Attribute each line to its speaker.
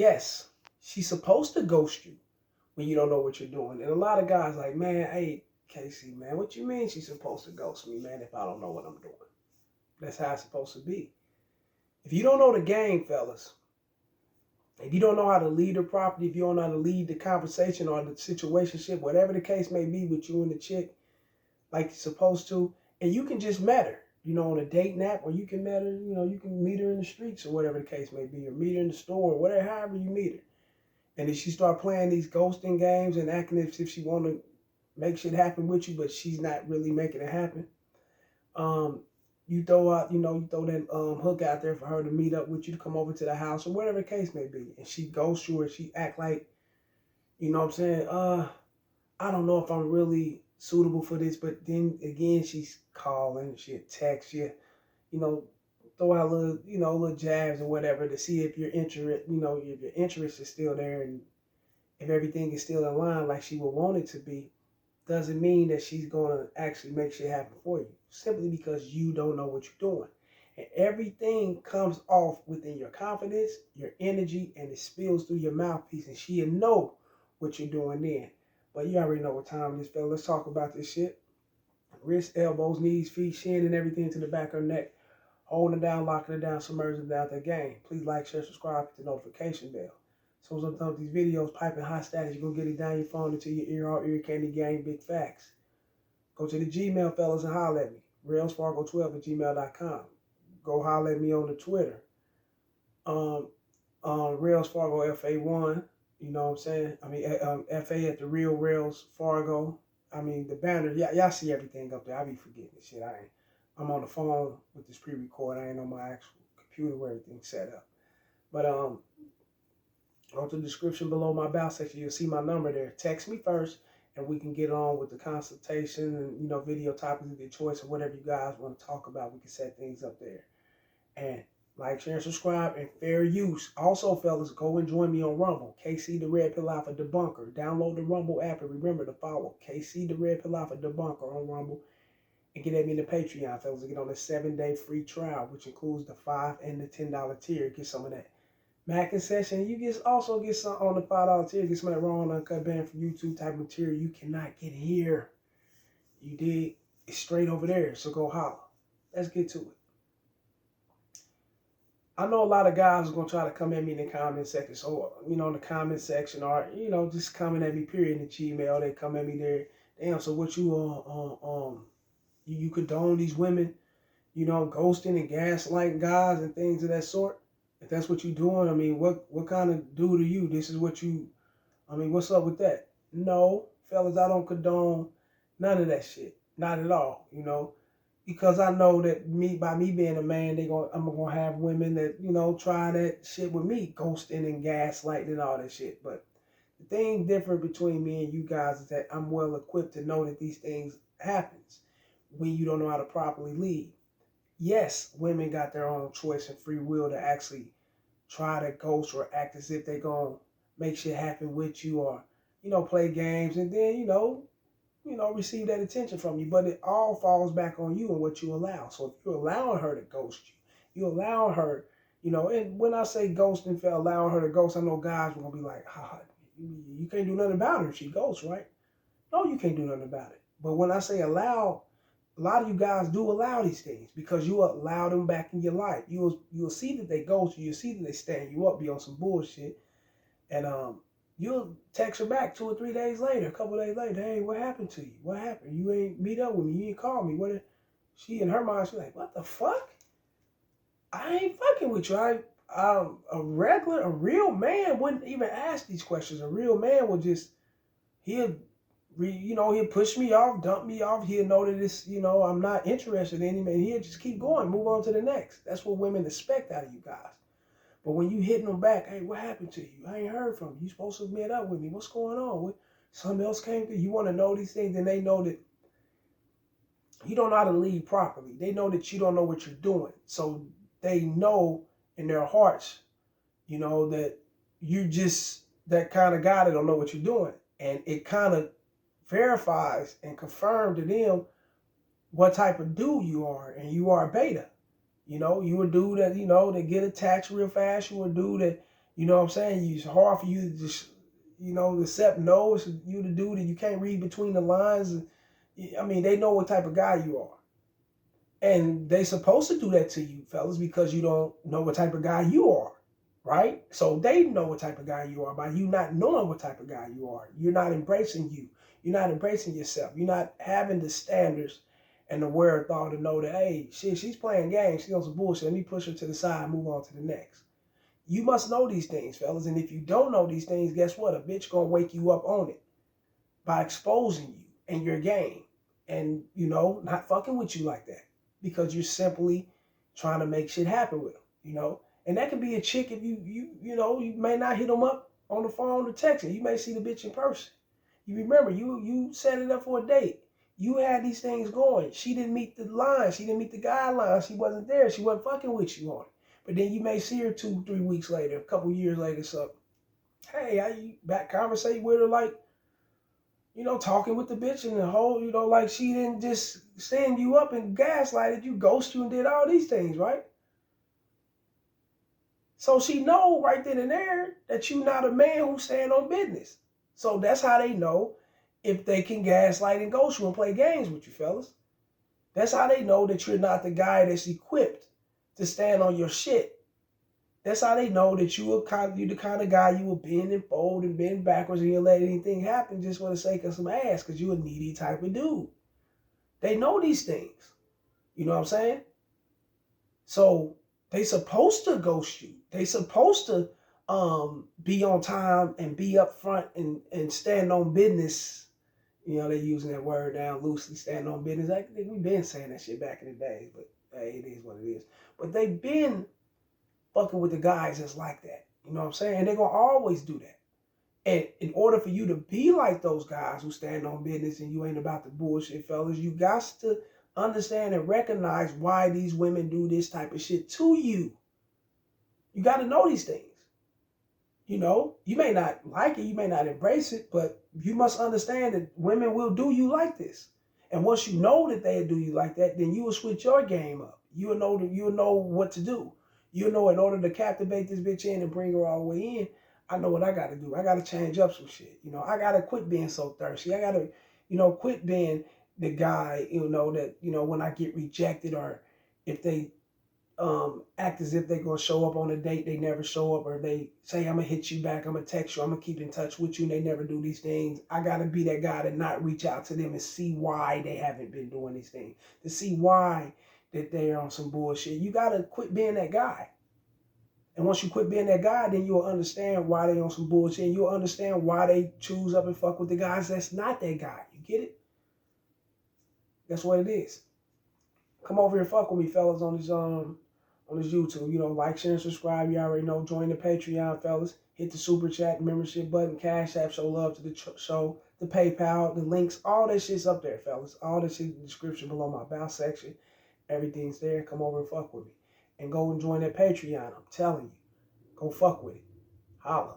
Speaker 1: yes, she's supposed to ghost you when you don't know what you're doing. And a lot of guys like, man, hey, Casey, man, what you mean she's supposed to ghost me, man, if I don't know what I'm doing? That's how it's supposed to be. If you don't know the game, fellas, if you don't know how to lead the property, if you don't know how to lead the conversation or the situationship, whatever the case may be with you and the chick, like you're supposed to, and you can just met her, on a date nap, or you can met her, you can meet her in the streets or whatever the case may be, or meet her in the store, or whatever, however you meet her. And if she start playing these ghosting games and acting as if she want to make shit happen with you, but she's not really making it happen, you throw out, you throw that hook out there for her to meet up with you, to come over to the house or whatever the case may be, and she ghosts you or she act like, you know what I'm saying, I don't know if I'm really suitable for this, but then again, she's calling, she'll text you, throw out little jabs or whatever to see if your interest, if your interest is still there and if everything is still in line like she would want it to be. Doesn't mean that she's going to actually make shit happen for you, simply because you don't know what you're doing. And everything comes off within your confidence, your energy, and it spills through your mouthpiece, and she'll know what you're doing then. But you already know what time it is, fella. Let's talk about this shit. Wrists, elbows, knees, feet, shin, and everything to the back of her neck. Holding it down, locking it down, submerging it down to the game. Please like, share, subscribe, hit the notification bell. So as I'm done with these videos, piping hot status, you're going to get it down your phone into your ear, all ear candy gang, big facts. Go to the Gmail, fellas, and holler at me. RellsFargo12@gmail.com. Go holler at me on the Twitter. RellsFargo FA1. You know what I'm saying? I mean, FA at the Real Rails Fargo. I mean, the banner. Y'all see everything up there. I be forgetting this shit. I'm on the phone with this pre-record. I ain't on my actual computer where everything's set up. But go to the description below my about section. You'll see my number there. Text me first, and we can get on with the consultation and, video topics of your choice or whatever you guys want to talk about. We can set things up there. And like, share, and subscribe, and fair use. Also, fellas, go and join me on Rumble. KC the Red Pill Alpha Debunker. Download the Rumble app and remember to follow KC the Red Pill Alpha Debunker on Rumble. And get at me in the Patreon, fellas, to get on a 7-day free trial, which includes the $5 and the $10 tier. Get some of that Mac session. You also get some on the $5 tier. Get some of that raw and uncut band from YouTube type material you cannot get here. You dig? It's straight over there. So go holler. Let's get to it. I know a lot of guys are gonna try to come at me in the comment section. So in the comment section, or just coming at me. Period in the Gmail. They come at me there. Damn. So what you condone these women, ghosting and gaslighting guys and things of that sort? If that's what you're doing, I mean, what kind of dude are you? This is what what's up with that? No, fellas, I don't condone none of that shit. Not at all, because I know that by me being a man, I'm gonna have women that, try that shit with me, ghosting and gaslighting and all that shit. But the thing different between me and you guys is that I'm well equipped to know that these things happens when you don't know how to properly lead. Yes, women got their own choice and free will to actually try to ghost or act as if they're going to make shit happen with you, or, play games and then, receive that attention from you. But it all falls back on you and what you allow. So if you're allowing her to ghost you, you allowing her, and when I say ghosting, allowing her to ghost, I know guys are going to be like, you can't do nothing about her if she ghosts, right? No, you can't do nothing about it. But when I say allow, a lot of you guys do allow these things because you allow them back in your life. You'll see that they ghost you. You'll see that they stand you up, be on some bullshit, and you'll text her back 2 or 3 days later, a couple of days later. Hey, what happened to you? What happened? You ain't meet up with me. You ain't call me. She in her mind, she's like, what the fuck? I ain't fucking with you. A real man wouldn't even ask these questions. A real man would just he'll push me off, dump me off. He'll know that it's, I'm not interested in him, and he'll just keep going, move on to the next. That's what women expect out of you guys. But when you hitting them back, hey, what happened to you? I ain't heard from you. You supposed to meet up with me. What's going on? Something else came through. You want to know these things, and they know that you don't know how to lead properly. They know that you don't know what you're doing. So they know in their hearts, that you just that kind of guy that don't know what you're doing. And it kind of verifies and confirms to them what type of dude you are, and you are a beta. You a dude that, that get attached real fast. You a dude that, You know what I'm saying? It's hard for you to just, accept no. It's you the dude that you can't read between the lines. I mean, they know what type of guy you are. And they supposed to do that to you, fellas, because you don't know what type of guy you are, right? So they know what type of guy you are by you not knowing what type of guy you are. You're not embracing you. You're not embracing yourself. You're not having the standards and the wherewithal to know that, hey, shit, she's playing games. She's on some bullshit. Let me push her to the side and move on to the next. You must know these things, fellas. And if you don't know these things, guess what? A bitch gonna wake you up on it by exposing you and your game and, not fucking with you like that, because you're simply trying to make shit happen with them, And that could be a chick if you may not hit them up on the phone or texting. You may see the bitch in person. You remember, you set it up for a date. You had these things going. She didn't meet the line. She didn't meet the guidelines. She wasn't there. She wasn't fucking with you on it. But then you may see her 2-3 weeks later, a couple years later, something. Hey, how you back conversate with her like, talking with the bitch and the whole, like she didn't just stand you up and gaslighted you, ghost you, and did all these things, right? So she know right then and there that you not a man who stand on business. So that's how they know if they can gaslight and ghost you and play games with you, fellas. That's how they know that you're not the guy that's equipped to stand on your shit. That's how they know that you the kind of guy you will bend and fold and bend backwards and you'll let anything happen just for the sake of some ass, because you a needy type of dude. They know these things. You know what I'm saying? So they supposed to ghost you. They supposed to be on time and be up front and stand on business. They using that word down loosely, stand on business. I think we've been saying that shit back in the day, but hey, it is what it is. But they've been fucking with the guys that's like that. You know what I'm saying? And they're going to always do that. And in order for you to be like those guys who stand on business and you ain't about the bullshit, fellas, you got to understand and recognize why these women do this type of shit to you. You got to know these things. You may not like it, you may not embrace it, but you must understand that women will do you like this. And once you know that they'll do you like that, then you will switch your game up. You'll know what to do. In order to captivate this bitch in and bring her all the way in, I know what I got to do. I got to change up some shit. I got to quit being so thirsty. I got to, quit being the guy, that, when I get rejected, or if they act as if they're going to show up on a date, they never show up, or they say, I'm going to hit you back, I'm going to text you, I'm going to keep in touch with you, and they never do these things. I got to be that guy to not reach out to them and see why they haven't been doing these things, to see why that they're on some bullshit. You got to quit being that guy. And once you quit being that guy, then you'll understand why they on some bullshit, and you'll understand why they choose up and fuck with the guys that's not that guy. You get it? That's what it is. Come over here and fuck with me, fellas, on this YouTube. Like, share, and subscribe. You already know. Join the Patreon, fellas. Hit the super chat, membership button, Cash App, show love to the show, the PayPal, the links, all that shit's up there, fellas. All that shit in the description below my about section. Everything's there. Come over and fuck with me. And go and join that Patreon. I'm telling you. Go fuck with it. Holla.